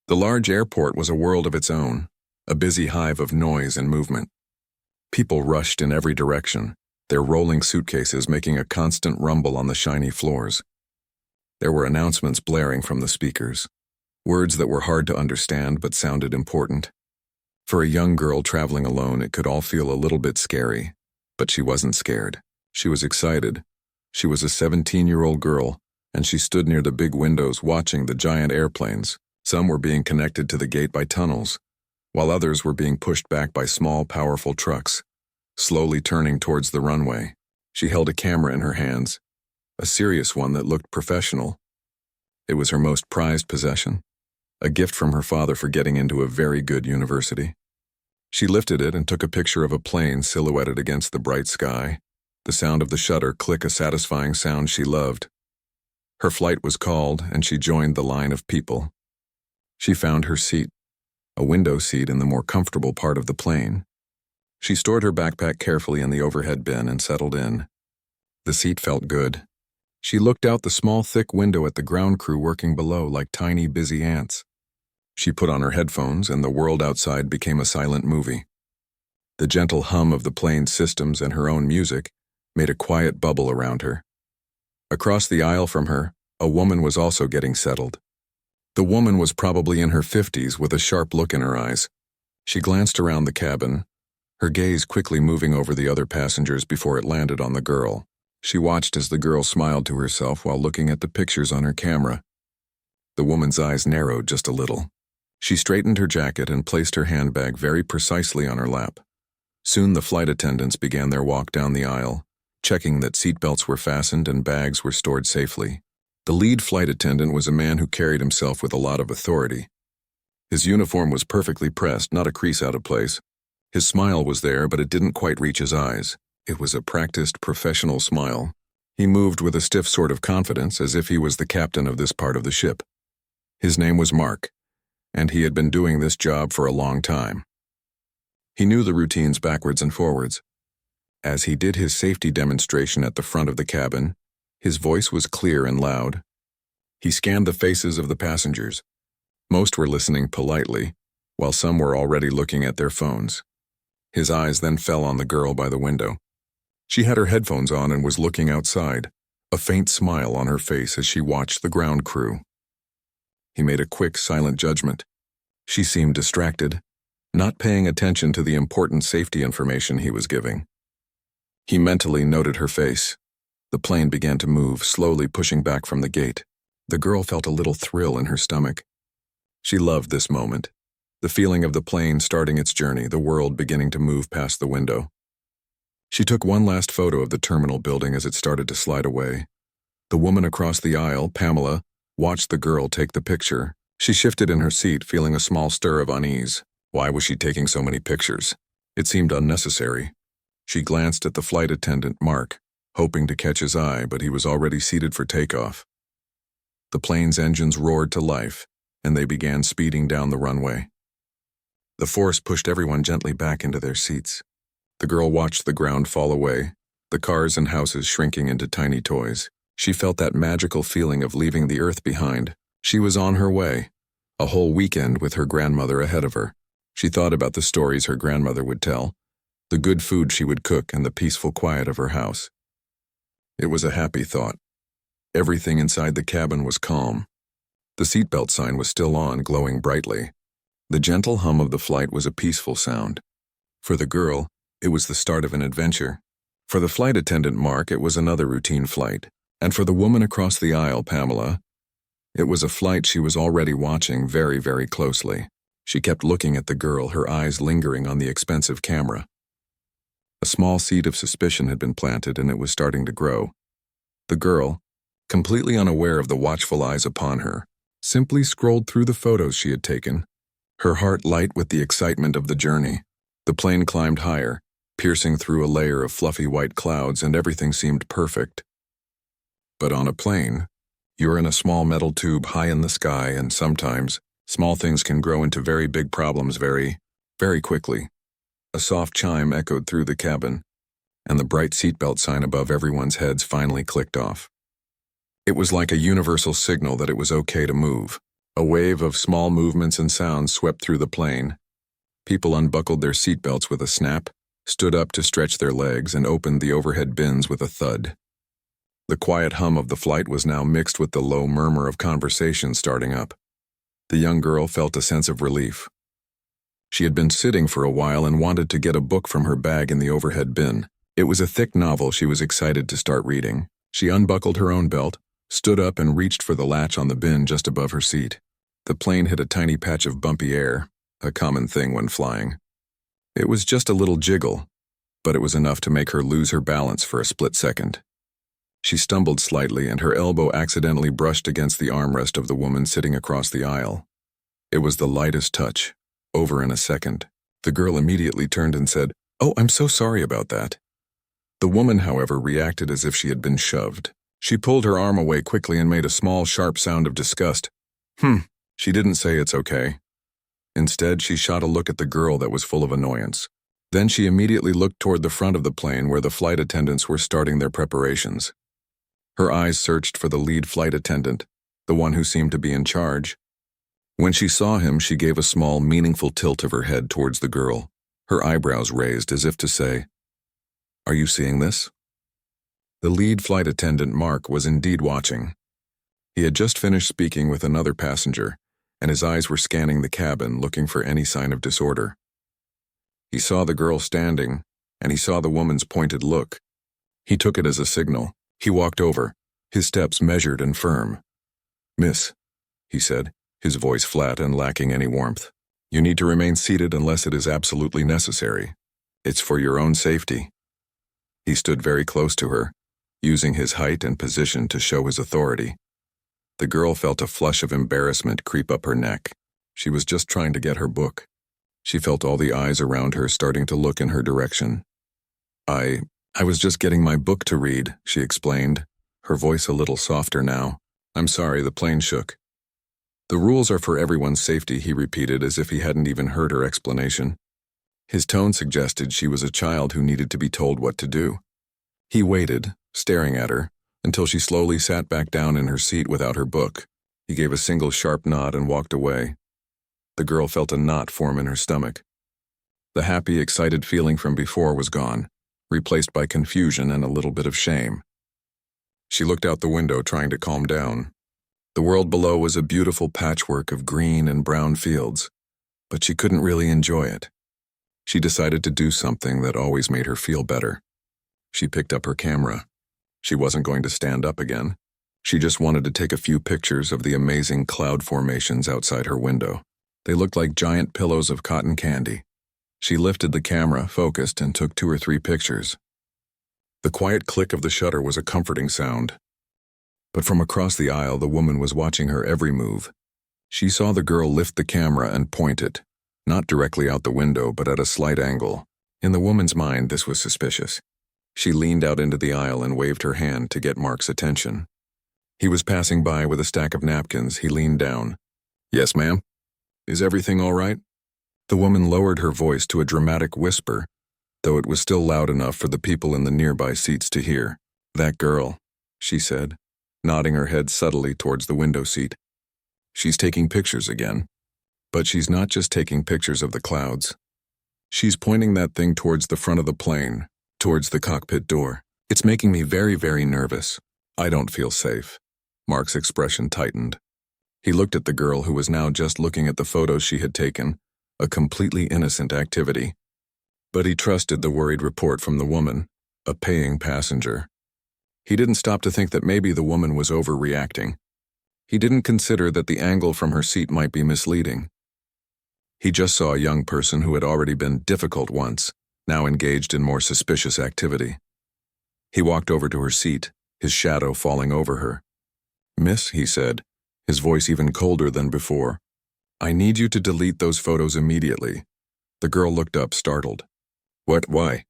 The large airport was a world of its own, a busy hive of noise and movement. People rushed in every direction, their rolling suitcases making a constant rumble on the shiny floors. There were announcements blaring from the speakers, words that were hard to understand but sounded important. For a young girl traveling alone, it could all feel a little bit scary, but she wasn't scared. She was excited. She was a 17-year-old girl, and she stood near the big windows watching the giant airplanes. Some were being connected to the gate by tunnels, while others were being pushed back by small, powerful trucks, slowly turning towards the runway. She held a camera in her hands, a serious one that looked professional. It was her most prized possession, a gift from her father for getting into a very good university. She lifted it and took a picture of a plane silhouetted against the bright sky, the sound of the shutter click a satisfying sound she loved. Her flight was called, and she joined the line of people. She found her seat, a window seat in the more comfortable part of the plane. She stored her backpack carefully in the overhead bin and settled in. The seat felt good. She looked out the small, thick window at the ground crew working below like tiny, busy ants. She put on her headphones, and the world outside became a silent movie. The gentle hum of the plane's systems and her own music made a quiet bubble around her. Across the aisle from her, a woman was also getting settled. The woman was probably in her 50s with a sharp look in her eyes. She glanced around the cabin, her gaze quickly moving over the other passengers before it landed on the girl. She watched as the girl smiled to herself while looking at the pictures on her camera. The woman's eyes narrowed just a little. She straightened her jacket and placed her handbag very precisely on her lap. Soon the flight attendants began their walk down the aisle, checking that seatbelts were fastened and bags were stored safely. The lead flight attendant was a man who carried himself with a lot of authority. His uniform was perfectly pressed, not a crease out of place. His smile was there, but it didn't quite reach his eyes. It was a practiced, professional smile. He moved with a stiff sort of confidence, as if he was the captain of this part of the ship. His name was Mark, and he had been doing this job for a long time. He knew the routines backwards and forwards. As he did his safety demonstration at the front of the cabin, his voice was clear and loud. He scanned the faces of the passengers. Most were listening politely, while some were already looking at their phones. His eyes then fell on the girl by the window. She had her headphones on and was looking outside, a faint smile on her face as she watched the ground crew. He made a quick, silent judgment. She seemed distracted, not paying attention to the important safety information he was giving. He mentally noted her face. The plane began to move, slowly pushing back from the gate. The girl felt a little thrill in her stomach. She loved this moment, the feeling of the plane starting its journey, the world beginning to move past the window. She took one last photo of the terminal building as it started to slide away. The woman across the aisle, Pamela, watched the girl take the picture. She shifted in her seat, feeling a small stir of unease. Why was she taking so many pictures? It seemed unnecessary. She glanced at the flight attendant, Mark, hoping to catch his eye, but he was already seated for takeoff. The plane's engines roared to life, and they began speeding down the runway. The force pushed everyone gently back into their seats. The girl watched the ground fall away, the cars and houses shrinking into tiny toys. She felt that magical feeling of leaving the earth behind. She was on her way, a whole weekend with her grandmother ahead of her. She thought about the stories her grandmother would tell, the good food she would cook, and the peaceful quiet of her house. It was a happy thought. Everything inside the cabin was calm. The seatbelt sign was still on, glowing brightly. The gentle hum of the flight was a peaceful sound. For the girl, it was the start of an adventure. For the flight attendant, Mark, it was another routine flight. And for the woman across the aisle, Pamela, it was a flight she was already watching very, very closely. She kept looking at the girl, her eyes lingering on the expensive camera. A small seed of suspicion had been planted, and it was starting to grow. The girl, completely unaware of the watchful eyes upon her, simply scrolled through the photos she had taken, her heart light with the excitement of the journey. The plane climbed higher, piercing through a layer of fluffy white clouds, and everything seemed perfect. But on a plane, you're in a small metal tube high in the sky, and sometimes small things can grow into very big problems very, very quickly. A soft chime echoed through the cabin, and the bright seatbelt sign above everyone's heads finally clicked off. It was like a universal signal that it was okay to move, A wave of small movements and sounds swept through the plane. People unbuckled their seatbelts with a snap, stood up to stretch their legs, and opened the overhead bins with a thud. The quiet hum of the flight was now mixed with the low murmur of conversation starting up. The young girl felt a sense of relief. She had been sitting for a while and wanted to get a book from her bag in the overhead bin. It was a thick novel she was excited to start reading. She unbuckled her own belt, stood up, and reached for the latch on the bin just above her seat. The plane hit a tiny patch of bumpy air, a common thing when flying. It was just a little jiggle, but it was enough to make her lose her balance for a split second. She stumbled slightly, and her elbow accidentally brushed against the armrest of the woman sitting across the aisle. It was the lightest touch. Over in a second. The girl immediately turned and said, "Oh, I'm so sorry about that." The woman, however, reacted as if she had been shoved. She pulled her arm away quickly and made a small, sharp sound of disgust. She didn't say it's okay. Instead, she shot a look at the girl that was full of annoyance. Then she immediately looked toward the front of the plane where the flight attendants were starting their preparations. Her eyes searched for the lead flight attendant, the one who seemed to be in charge. When she saw him, she gave a small, meaningful tilt of her head towards the girl, her eyebrows raised as if to say, "Are you seeing this?" The lead flight attendant, Mark, was indeed watching. He had just finished speaking with another passenger, and his eyes were scanning the cabin, looking for any sign of disorder. He saw the girl standing, and he saw the woman's pointed look. He took it as a signal. He walked over, his steps measured and firm. "Miss," he said, his voice flat and lacking any warmth, "you need to remain seated unless it is absolutely necessary. It's for your own safety." He stood very close to her, using his height and position to show his authority. The girl felt a flush of embarrassment creep up her neck. She was just trying to get her book. She felt all the eyes around her starting to look in her direction. I was just getting my book to read," she explained, her voice a little softer now. "I'm sorry, the plane shook." "The rules are for everyone's safety," he repeated as if he hadn't even heard her explanation. His tone suggested she was a child who needed to be told what to do. He waited, staring at her, until she slowly sat back down in her seat without her book. He gave a single sharp nod and walked away. The girl felt a knot form in her stomach. The happy, excited feeling from before was gone, replaced by confusion and a little bit of shame. She looked out the window, trying to calm down. The world below was a beautiful patchwork of green and brown fields, but she couldn't really enjoy it. She decided to do something that always made her feel better. She picked up her camera. She wasn't going to stand up again. She just wanted to take a few pictures of the amazing cloud formations outside her window. They looked like giant pillows of cotton candy. She lifted the camera, focused, and took 2 or 3 pictures. The quiet click of the shutter was a comforting sound. But from across the aisle, the woman was watching her every move. She saw the girl lift the camera and point it, not directly out the window, but at a slight angle. In the woman's mind, this was suspicious. She leaned out into the aisle and waved her hand to get Mark's attention. He was passing by with a stack of napkins. He leaned down. "Yes, ma'am? Is everything all right?" The woman lowered her voice to a dramatic whisper, though it was still loud enough for the people in the nearby seats to hear. "That girl," she said, nodding her head subtly towards the window seat. "She's taking pictures again. But she's not just taking pictures of the clouds. She's pointing that thing towards the front of the plane, towards the cockpit door. It's making me very, very nervous. I don't feel safe." Mark's expression tightened. He looked at the girl, who was now just looking at the photos she had taken, a completely innocent activity. But he trusted the worried report from the woman, a paying passenger. He didn't stop to think that maybe the woman was overreacting. He didn't consider that the angle from her seat might be misleading. He just saw a young person who had already been difficult once, now engaged in more suspicious activity. He walked over to her seat, his shadow falling over her. "Miss," he said, his voice even colder than before, "I need you to delete those photos immediately." The girl looked up, startled. "What? Why?"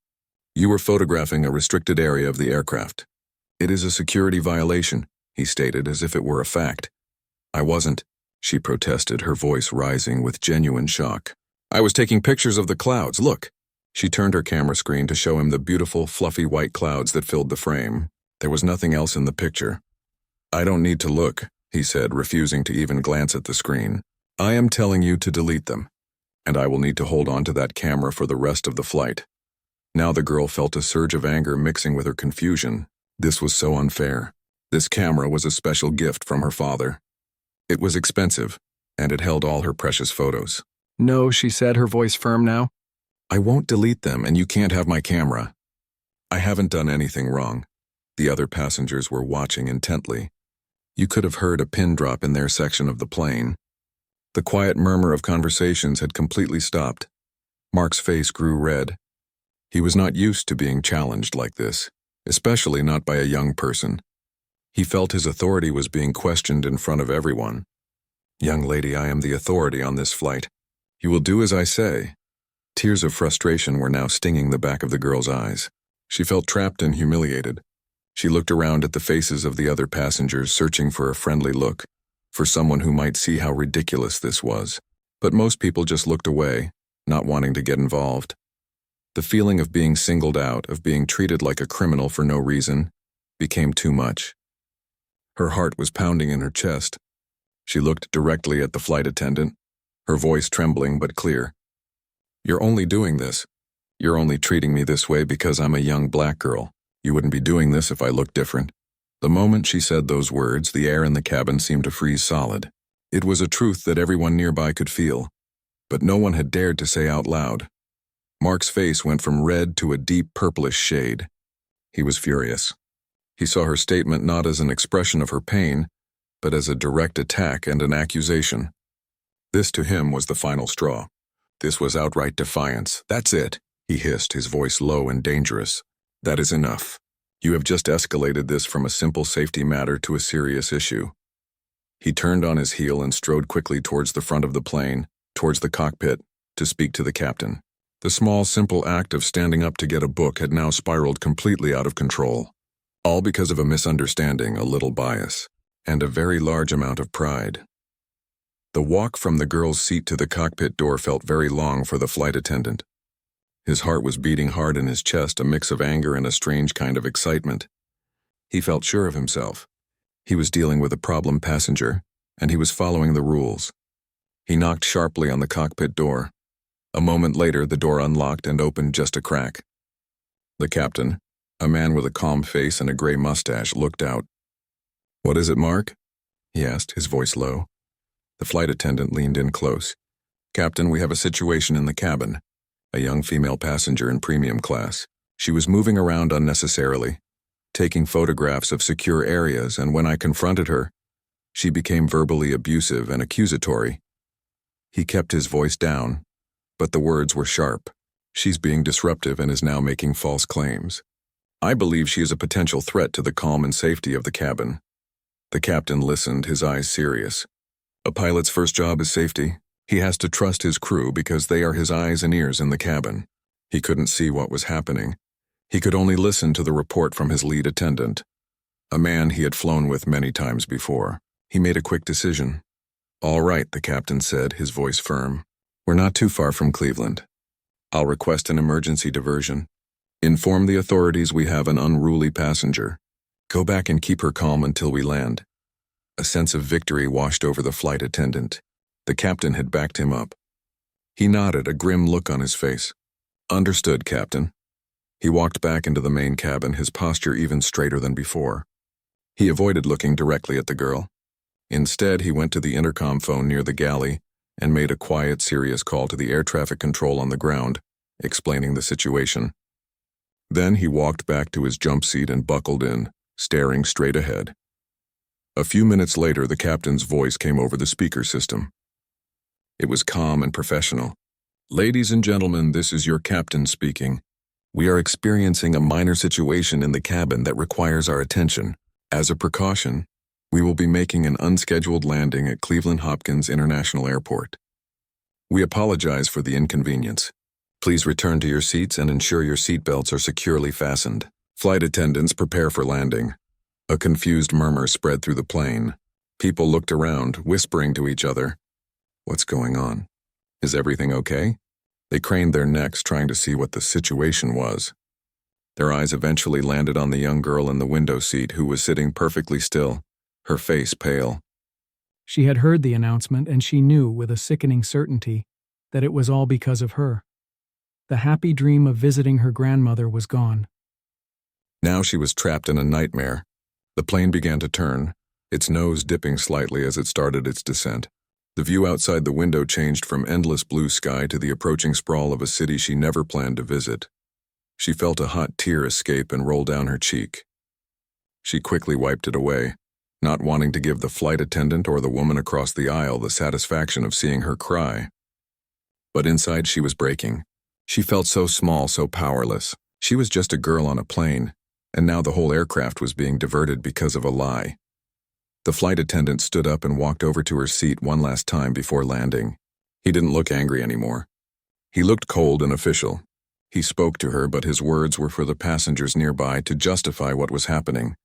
"You were photographing a restricted area of the aircraft." "It is a security violation," he stated as if it were a fact. "I wasn't," she protested, her voice rising with genuine shock. "I was taking pictures of the clouds, look." She turned her camera screen to show him the beautiful, fluffy white clouds that filled the frame. There was nothing else in the picture. "I don't need to look," he said, refusing to even glance at the screen. "I am telling you to delete them, and I will need to hold on to that camera for the rest of the flight." Now the girl felt a surge of anger mixing with her confusion. This was so unfair. This camera was a special gift from her father. It was expensive, and it held all her precious photos. "No," she said, her voice firm now. "I won't delete them, and you can't have my camera." "I haven't done anything wrong." The other passengers were watching intently. You could have heard a pin drop in their section of the plane. The quiet murmur of conversations had completely stopped. Mark's face grew red. He was not used to being challenged like this, especially not by a young person. He felt his authority was being questioned in front of everyone. "Young lady, I am the authority on this flight. You will do as I say." Tears of frustration were now stinging the back of the girl's eyes. She felt trapped and humiliated. She looked around at the faces of the other passengers, searching for a friendly look, for someone who might see how ridiculous this was. But most people just looked away, not wanting to get involved. The feeling of being singled out, of being treated like a criminal for no reason, became too much. Her heart was pounding in her chest. She looked directly at the flight attendant, her voice trembling but clear. "You're only doing this. You're only treating me this way because I'm a young black girl. You wouldn't be doing this if I looked different." The moment she said those words, the air in the cabin seemed to freeze solid. It was a truth that everyone nearby could feel, but no one had dared to say out loud. Mark's face went from red to a deep purplish shade. He was furious. He saw her statement not as an expression of her pain, but as a direct attack and an accusation. This to him was the final straw. This was outright defiance. "That's it," he hissed, his voice low and dangerous. "That is enough. You have just escalated this from a simple safety matter to a serious issue." He turned on his heel and strode quickly towards the front of the plane, towards the cockpit, to speak to the captain. The small, simple act of standing up to get a book had now spiraled completely out of control. All because of a misunderstanding, a little bias, and a very large amount of pride. The walk from the girl's seat to the cockpit door felt very long for the flight attendant. His heart was beating hard in his chest, a mix of anger and a strange kind of excitement. He felt sure of himself. He was dealing with a problem passenger, and he was following the rules. He knocked sharply on the cockpit door. A moment later, the door unlocked and opened just a crack. The captain, a man with a calm face and a gray mustache, looked out. "What is it, Mark?" he asked, his voice low. The flight attendant leaned in close. "Captain, we have a situation in the cabin. A young female passenger in premium class. She was moving around unnecessarily, taking photographs of secure areas, and when I confronted her, she became verbally abusive and accusatory." He kept his voice down, but the words were sharp. "She's being disruptive and is now making false claims. I believe she is a potential threat to the calm and safety of the cabin." The captain listened, his eyes serious. "A pilot's first job is safety. He has to trust his crew because they are his eyes and ears in the cabin." He couldn't see what was happening. He could only listen to the report from his lead attendant, a man he had flown with many times before. He made a quick decision. "All right," the captain said, his voice firm. "We're not too far from Cleveland. I'll request an emergency diversion. Inform the authorities we have an unruly passenger. Go back and keep her calm until we land." A sense of victory washed over the flight attendant. The captain had backed him up. He nodded, a grim look on his face. "Understood, Captain." He walked back into the main cabin, his posture even straighter than before. He avoided looking directly at the girl. Instead, he went to the intercom phone near the galley and made a quiet, serious call to the air traffic control on the ground, explaining the situation. Then he walked back to his jump seat and buckled in, staring straight ahead. A few minutes later, the captain's voice came over the speaker system. It was calm and professional. "Ladies and gentlemen, this is your captain speaking. We are experiencing a minor situation in the cabin that requires our attention. As a precaution, we will be making an unscheduled landing at Cleveland Hopkins International Airport. We apologize for the inconvenience. Please return to your seats and ensure your seatbelts are securely fastened. Flight attendants, prepare for landing." A confused murmur spread through the plane. People looked around, whispering to each other. What's going on? Is everything okay? They craned their necks, trying to see what the situation was. Their eyes eventually landed on the young girl in the window seat who was sitting perfectly still, her face pale. She had heard the announcement, and she knew with a sickening certainty that it was all because of her. The happy dream of visiting her grandmother was gone. Now she was trapped in a nightmare. The plane began to turn, its nose dipping slightly as it started its descent. The view outside the window changed from endless blue sky to the approaching sprawl of a city she never planned to visit. She felt a hot tear escape and roll down her cheek. She quickly wiped it away, not wanting to give the flight attendant or the woman across the aisle the satisfaction of seeing her cry. But inside she was breaking. She felt so small, so powerless. She was just a girl on a plane, and now the whole aircraft was being diverted because of a lie. The flight attendant stood up and walked over to her seat one last time before landing. He didn't look angry anymore. He looked cold and official. He spoke to her, but his words were for the passengers nearby to justify what was happening.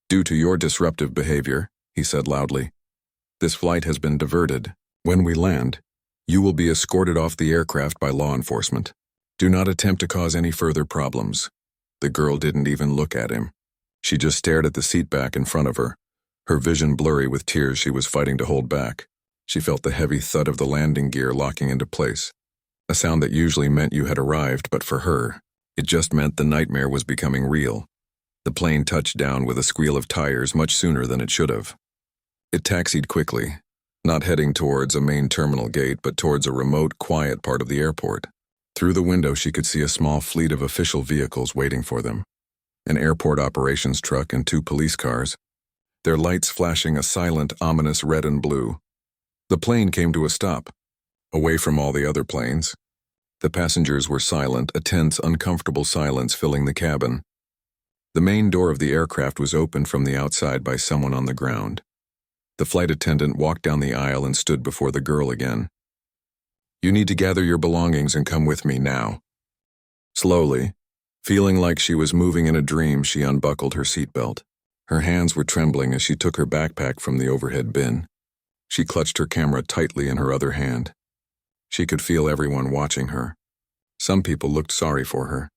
"Due to your disruptive behavior," he said loudly, "this flight has been diverted. When we land, you will be escorted off the aircraft by law enforcement. Do not attempt to cause any further problems." The girl didn't even look at him. She just stared at the seat back in front of her, her vision blurry with tears she was fighting to hold back. She felt the heavy thud of the landing gear locking into place, a sound that usually meant you had arrived, but for her, it just meant the nightmare was becoming real. The plane touched down with a squeal of tires much sooner than it should have. It taxied quickly, not heading towards a main terminal gate, but towards a remote, quiet part of the airport. Through the window she could see a small fleet of official vehicles waiting for them, an airport operations truck and 2 police cars, their lights flashing a silent, ominous red and blue. The plane came to a stop, away from all the other planes. The passengers were silent, a tense, uncomfortable silence filling the cabin. The main door of the aircraft was opened from the outside by someone on the ground. The flight attendant walked down the aisle and stood before the girl again. "You need to gather your belongings and come with me now." Slowly, feeling like she was moving in a dream, she unbuckled her seatbelt. Her hands were trembling as she took her backpack from the overhead bin. She clutched her camera tightly in her other hand. She could feel everyone watching her. Some people looked sorry for her.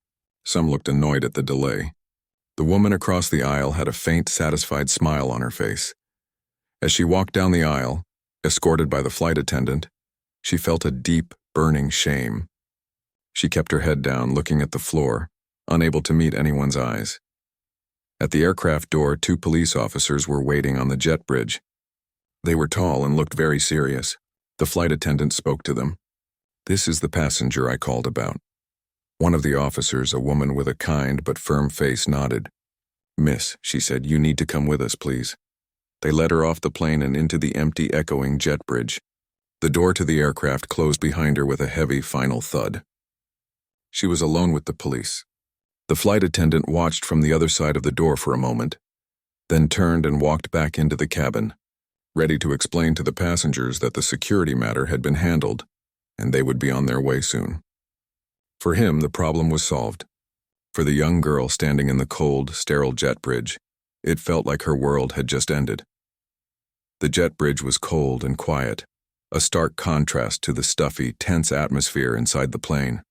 Some looked annoyed at the delay. The woman across the aisle had a faint, satisfied smile on her face. As she walked down the aisle, escorted by the flight attendant, she felt a deep, burning shame. She kept her head down, looking at the floor, unable to meet anyone's eyes. At the aircraft door, 2 police officers were waiting on the jet bridge. They were tall and looked very serious. The flight attendant spoke to them. "This is the passenger I called about." One of the officers, a woman with a kind but firm face, nodded. "Miss," she said, "you need to come with us, please." They led her off the plane and into the empty, echoing jet bridge. The door to the aircraft closed behind her with a heavy, final thud. She was alone with the police. The flight attendant watched from the other side of the door for a moment, then turned and walked back into the cabin, ready to explain to the passengers that the security matter had been handled, and they would be on their way soon. For him, the problem was solved. For the young girl standing in the cold, sterile jet bridge, it felt like her world had just ended. The jet bridge was cold and quiet, a stark contrast to the stuffy, tense atmosphere inside the plane.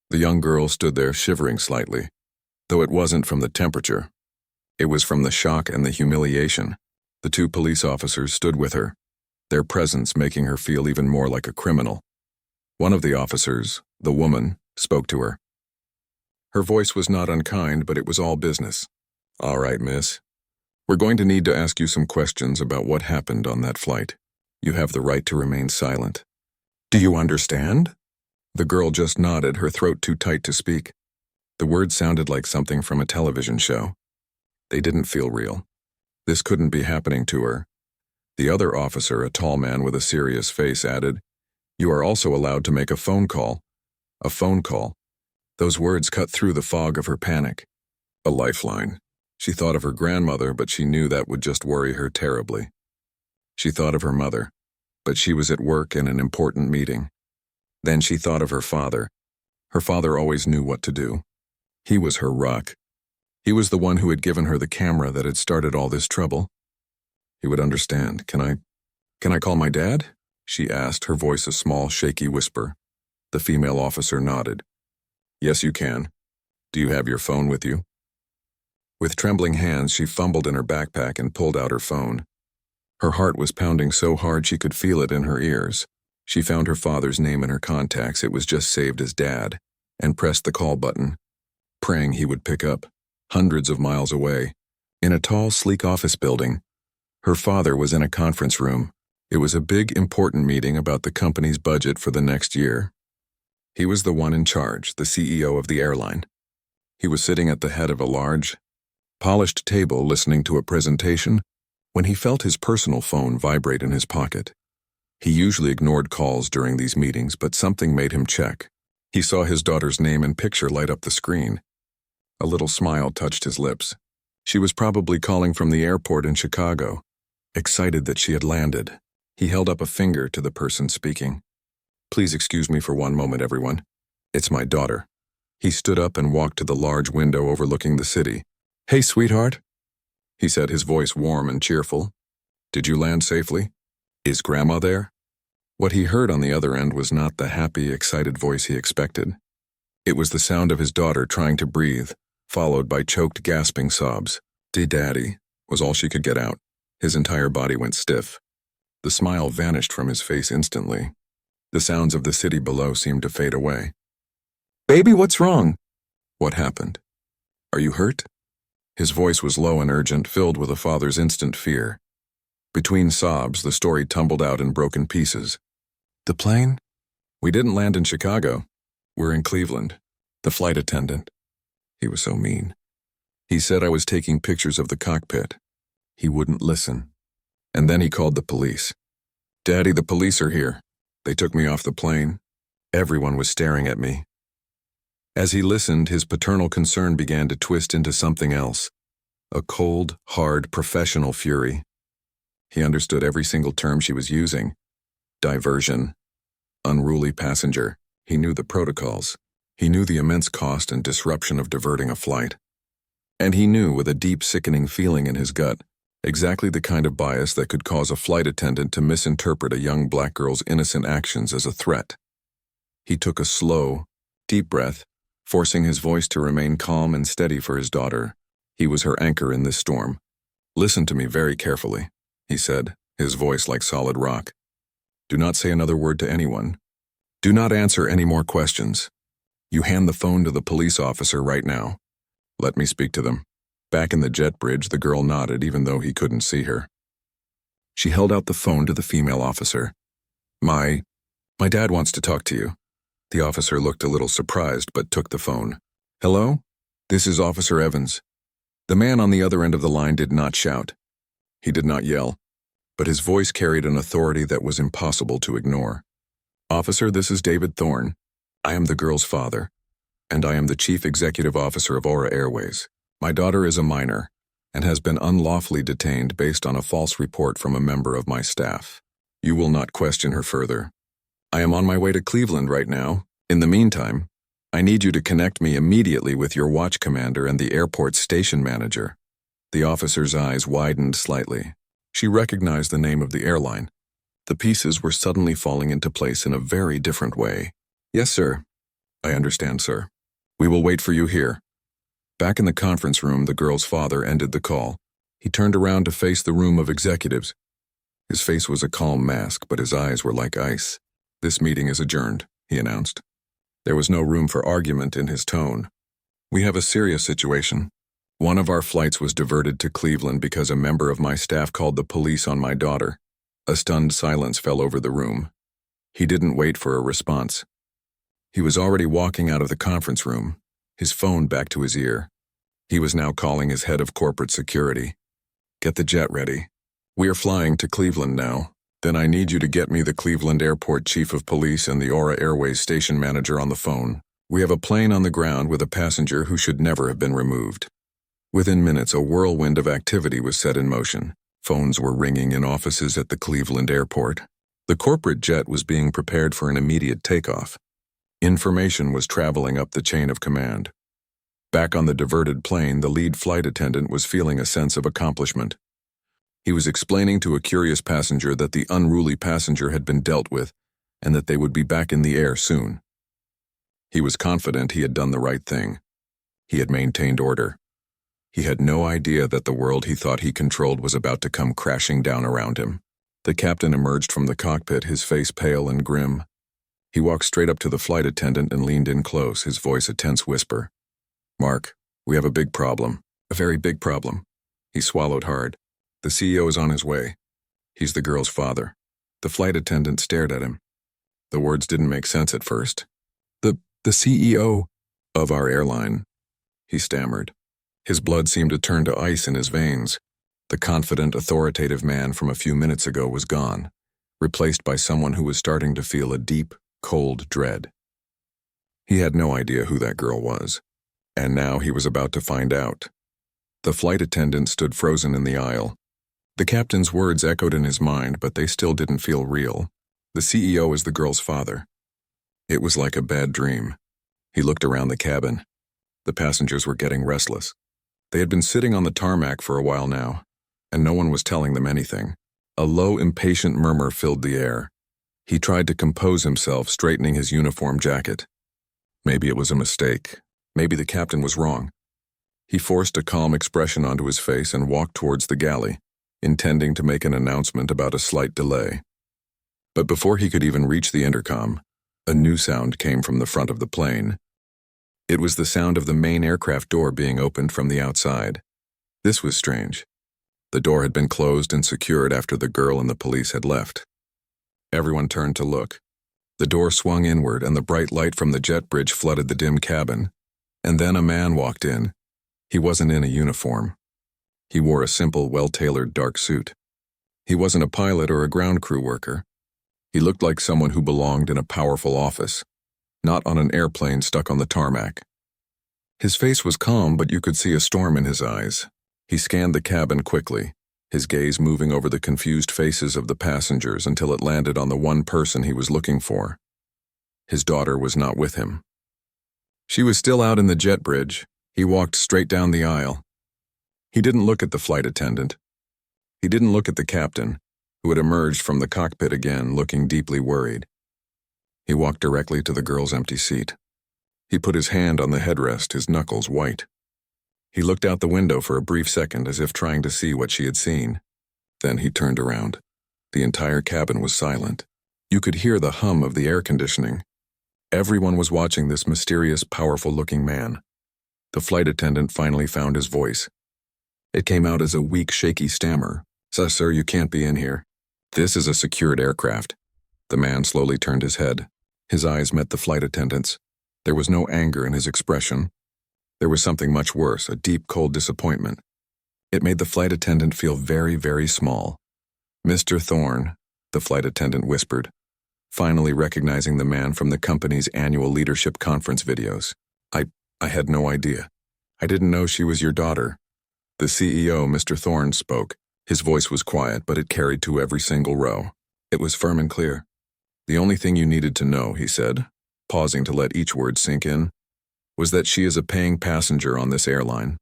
The young girl stood there shivering slightly, though it wasn't from the temperature. It was from the shock and the humiliation. The 2 police officers stood with her, their presence making her feel even more like a criminal. One of the officers, the woman, spoke to her. Her voice was not unkind, but it was all business. "All right, miss. We're going to need to ask you some questions about what happened on that flight. You have the right to remain silent." "Do you understand?" The girl just nodded, her throat too tight to speak. The words sounded like something from a television show. They didn't feel real. This couldn't be happening to her. The other officer, a tall man with a serious face, added, "You are also allowed to make a phone call." A phone call. Those words cut through the fog of her panic. A lifeline. She thought of her grandmother, but she knew that would just worry her terribly. She thought of her mother, but she was at work in an important meeting. Then she thought of her father. Her father always knew what to do. He was her rock. He was the one who had given her the camera that had started all this trouble. He would understand. Can I call my dad?" she asked, her voice a small, shaky whisper. The female officer nodded. "Yes, you can. Do you have your phone with you?" With trembling hands, she fumbled in her backpack and pulled out her phone. Her heart was pounding so hard she could feel it in her ears. She found her father's name in her contacts, it was just saved as Dad, and pressed the call button, praying he would pick up. Hundreds of miles away, in a tall, sleek office building, her father was in a conference room. It was a big, important meeting about the company's budget for the next year. He was the one in charge, the CEO of the airline. He was sitting at the head of a large, polished table listening to a presentation when he felt his personal phone vibrate in his pocket. He usually ignored calls during these meetings, but something made him check. He saw his daughter's name and picture light up the screen. A little smile touched his lips. She was probably calling from the airport in Chicago, excited that she had landed. He held up a finger to the person speaking. "Please excuse me for one moment, everyone. It's my daughter." He stood up and walked to the large window overlooking the city. "Hey, sweetheart," he said, his voice warm and cheerful. "Did you land safely? Is Grandma there?" What he heard on the other end was not the happy, excited voice he expected. It was the sound of his daughter trying to breathe, followed by choked, gasping sobs. "Daddy," was all she could get out. His entire body went stiff. The smile vanished from his face instantly. The sounds of the city below seemed to fade away. "Baby, what's wrong?" "What happened? Are you hurt?" His voice was low and urgent, filled with a father's instant fear. Between sobs, the story tumbled out in broken pieces. "The plane? We didn't land in Chicago. We're in Cleveland. The flight attendant." He was so mean. He said I was taking pictures of the cockpit. He wouldn't listen. And then he called the police. "Daddy, the police are here. They took me off the plane." Everyone was staring at me. As he listened, his paternal concern began to twist into something else. A cold, hard, professional fury. He understood every single term she was using. Diversion. Unruly passenger. He knew the protocols. He knew the immense cost and disruption of diverting a flight. And he knew, with a deep, sickening feeling in his gut, exactly the kind of bias that could cause a flight attendant to misinterpret a young black girl's innocent actions as a threat. He took a slow, deep breath, forcing his voice to remain calm and steady for his daughter. He was her anchor in this storm. "Listen to me very carefully," he said, his voice like solid rock. "Do not say another word to anyone. Do not answer any more questions. You hand the phone to the police officer right now. Let me speak to them." Back in the jet bridge, the girl nodded even though he couldn't see her. She held out the phone to the female officer. My dad wants to talk to you." The officer looked a little surprised but took the phone. "Hello? This is Officer Evans." The man on the other end of the line did not shout. He did not yell, but his voice carried an authority that was impossible to ignore. "Officer, this is David Thorne. I am the girl's father, and I am the Chief Executive Officer of Aura Airways. My daughter is a minor and has been unlawfully detained based on a false report from a member of my staff. You will not question her further. I am on my way to Cleveland right now. In the meantime, I need you to connect me immediately with your watch commander and the airport station manager." The officer's eyes widened slightly. She recognized the name of the airline. The pieces were suddenly falling into place in a very different way. "Yes, sir." "I understand, sir. We will wait for you here." Back in the conference room, the girl's father ended the call. He turned around to face the room of executives. His face was a calm mask, but his eyes were like ice. "This meeting is adjourned," he announced. There was no room for argument in his tone. "We have a serious situation. One of our flights was diverted to Cleveland because a member of my staff called the police on my daughter." A stunned silence fell over the room. He didn't wait for a response. He was already walking out of the conference room, his phone back to his ear. He was now calling his head of corporate security. "Get the jet ready. We are flying to Cleveland now. Then I need you to get me the Cleveland Airport Chief of Police and the Aura Airways station manager on the phone. We have a plane on the ground with a passenger who should never have been removed." Within minutes, a whirlwind of activity was set in motion. Phones were ringing in offices at the Cleveland airport. The corporate jet was being prepared for an immediate takeoff. Information was traveling up the chain of command. Back on the diverted plane, the lead flight attendant was feeling a sense of accomplishment. He was explaining to a curious passenger that the unruly passenger had been dealt with and that they would be back in the air soon. He was confident he had done the right thing. He had maintained order. He had no idea that the world he thought he controlled was about to come crashing down around him. The captain emerged from the cockpit, his face pale and grim. He walked straight up to the flight attendant and leaned in close, his voice a tense whisper. "Mark, we have a big problem. A very big problem." He swallowed hard. "The CEO is on his way. He's the girl's father." The flight attendant stared at him. The words didn't make sense at first. The CEO of our airline," he stammered. His blood seemed to turn to ice in his veins. The confident, authoritative man from a few minutes ago was gone, replaced by someone who was starting to feel a deep, cold dread. He had no idea who that girl was, and now he was about to find out. The flight attendant stood frozen in the aisle. The captain's words echoed in his mind, but they still didn't feel real. The CEO is the girl's father. It was like a bad dream. He looked around the cabin. The passengers were getting restless. They had been sitting on the tarmac for a while now, and no one was telling them anything. A low, impatient murmur filled the air. He tried to compose himself, straightening his uniform jacket. Maybe it was a mistake. Maybe the captain was wrong. He forced a calm expression onto his face and walked towards the galley, intending to make an announcement about a slight delay. But before he could even reach the intercom, a new sound came from the front of the plane. It was the sound of the main aircraft door being opened from the outside. This was strange. The door had been closed and secured after the girl and the police had left. Everyone turned to look. The door swung inward and the bright light from the jet bridge flooded the dim cabin. And then a man walked in. He wasn't in a uniform. He wore a simple, well-tailored dark suit. He wasn't a pilot or a ground crew worker. He looked like someone who belonged in a powerful office, not on an airplane stuck on the tarmac. His face was calm, but you could see a storm in his eyes. He scanned the cabin quickly, his gaze moving over the confused faces of the passengers until it landed on the one person he was looking for. His daughter was not with him. She was still out in the jet bridge. He walked straight down the aisle. He didn't look at the flight attendant. He didn't look at the captain, who had emerged from the cockpit again, looking deeply worried. He walked directly to the girl's empty seat. He put his hand on the headrest, his knuckles white. He looked out the window for a brief second as if trying to see what she had seen. Then he turned around. The entire cabin was silent. You could hear the hum of the air conditioning. Everyone was watching this mysterious, powerful-looking man. The flight attendant finally found his voice. It came out as a weak, shaky stammer. Sir, you can't be in here. This is a secured aircraft." The man slowly turned his head. His eyes met the flight attendant's. There was no anger in his expression. There was something much worse, a deep, cold disappointment. It made the flight attendant feel very, very small. "Mr. Thorne," the flight attendant whispered, finally recognizing the man from the company's annual leadership conference videos. I had no idea. I didn't know she was your daughter." The CEO, Mr. Thorne, spoke. His voice was quiet, but it carried to every single row. It was firm and clear. "The only thing you needed to know," he said, pausing to let each word sink in, "was that she is a paying passenger on this airline.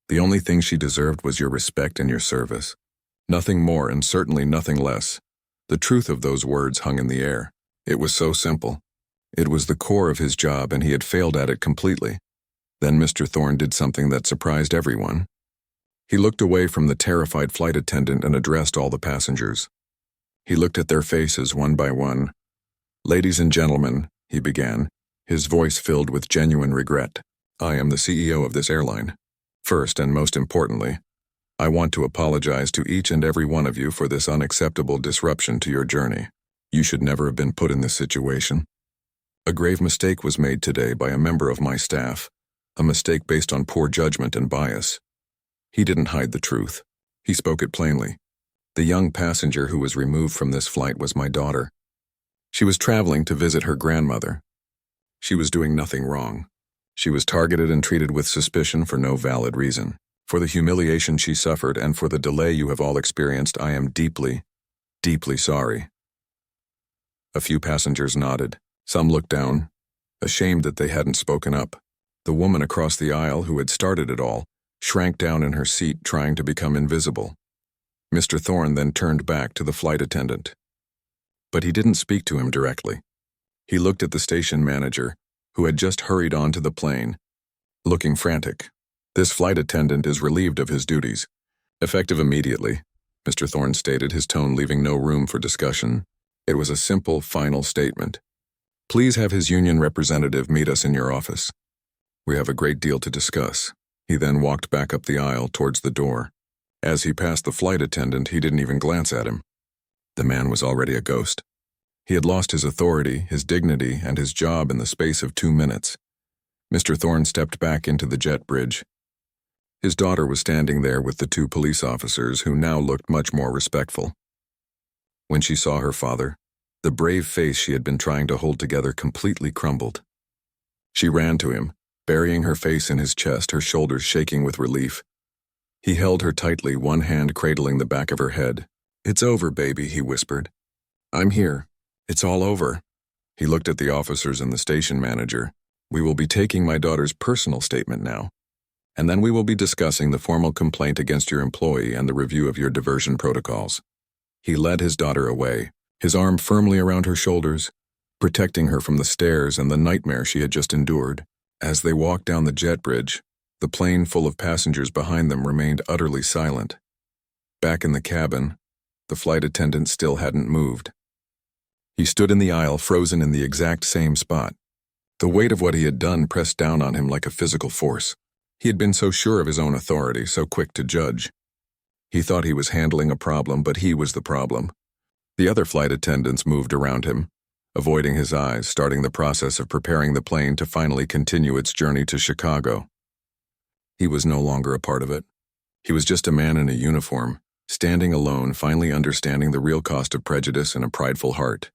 The only thing she deserved was your respect and your service. Nothing more and certainly nothing less." The truth of those words hung in the air. It was so simple. It was the core of his job, and he had failed at it completely. Then Mr. Thorne did something that surprised everyone. He looked away from the terrified flight attendant and addressed all the passengers. He looked at their faces one by one. "Ladies and gentlemen," he began, his voice filled with genuine regret, "I am the CEO of this airline. First and most importantly, I want to apologize to each and every one of you for this unacceptable disruption to your journey. You should never have been put in this situation. A grave mistake was made today by a member of my staff, a mistake based on poor judgment and bias. He didn't hide the truth. He spoke it plainly. The young passenger who was removed from this flight was my daughter. She was traveling to visit her grandmother. She was doing nothing wrong. She was targeted and treated with suspicion for no valid reason. For the humiliation she suffered and for the delay you have all experienced, I am deeply, deeply sorry." A few passengers nodded. Some looked down, ashamed that they hadn't spoken up. The woman across the aisle who had started it all shrank down in her seat, trying to become invisible. Mr. Thorne then turned back to the flight attendant. But he didn't speak to him directly. He looked at the station manager, who had just hurried onto the plane, looking frantic. This flight attendant is relieved of his duties. Effective immediately, Mr. Thorne stated, his tone leaving no room for discussion. It was a simple, final statement. Please have his union representative meet us in your office. We have a great deal to discuss. He then walked back up the aisle towards the door. As he passed the flight attendant, he didn't even glance at him. The man was already a ghost. He had lost his authority, his dignity, and his job in the space of 2 minutes. Mr. Thorne stepped back into the jet bridge. His daughter was standing there with the 2 police officers, who now looked much more respectful. When she saw her father, the brave face she had been trying to hold together completely crumbled. She ran to him, burying her face in his chest, her shoulders shaking with relief. He held her tightly, one hand cradling the back of her head. "It's over, baby," he whispered. "I'm here. It's all over." He looked at the officers and the station manager. "We will be taking my daughter's personal statement now, and then we will be discussing the formal complaint against your employee and the review of your diversion protocols." He led his daughter away, his arm firmly around her shoulders, protecting her from the stares and the nightmare she had just endured. As they walked down the jet bridge, the plane full of passengers behind them remained utterly silent. Back in the cabin, the flight attendant still hadn't moved. He stood in the aisle, frozen in the exact same spot. The weight of what he had done pressed down on him like a physical force. He had been so sure of his own authority, so quick to judge. He thought he was handling a problem, but he was the problem. The other flight attendants moved around him, avoiding his eyes, starting the process of preparing the plane to finally continue its journey to Chicago. He was no longer a part of it. He was just a man in a uniform, standing alone, finally understanding the real cost of prejudice and a prideful heart.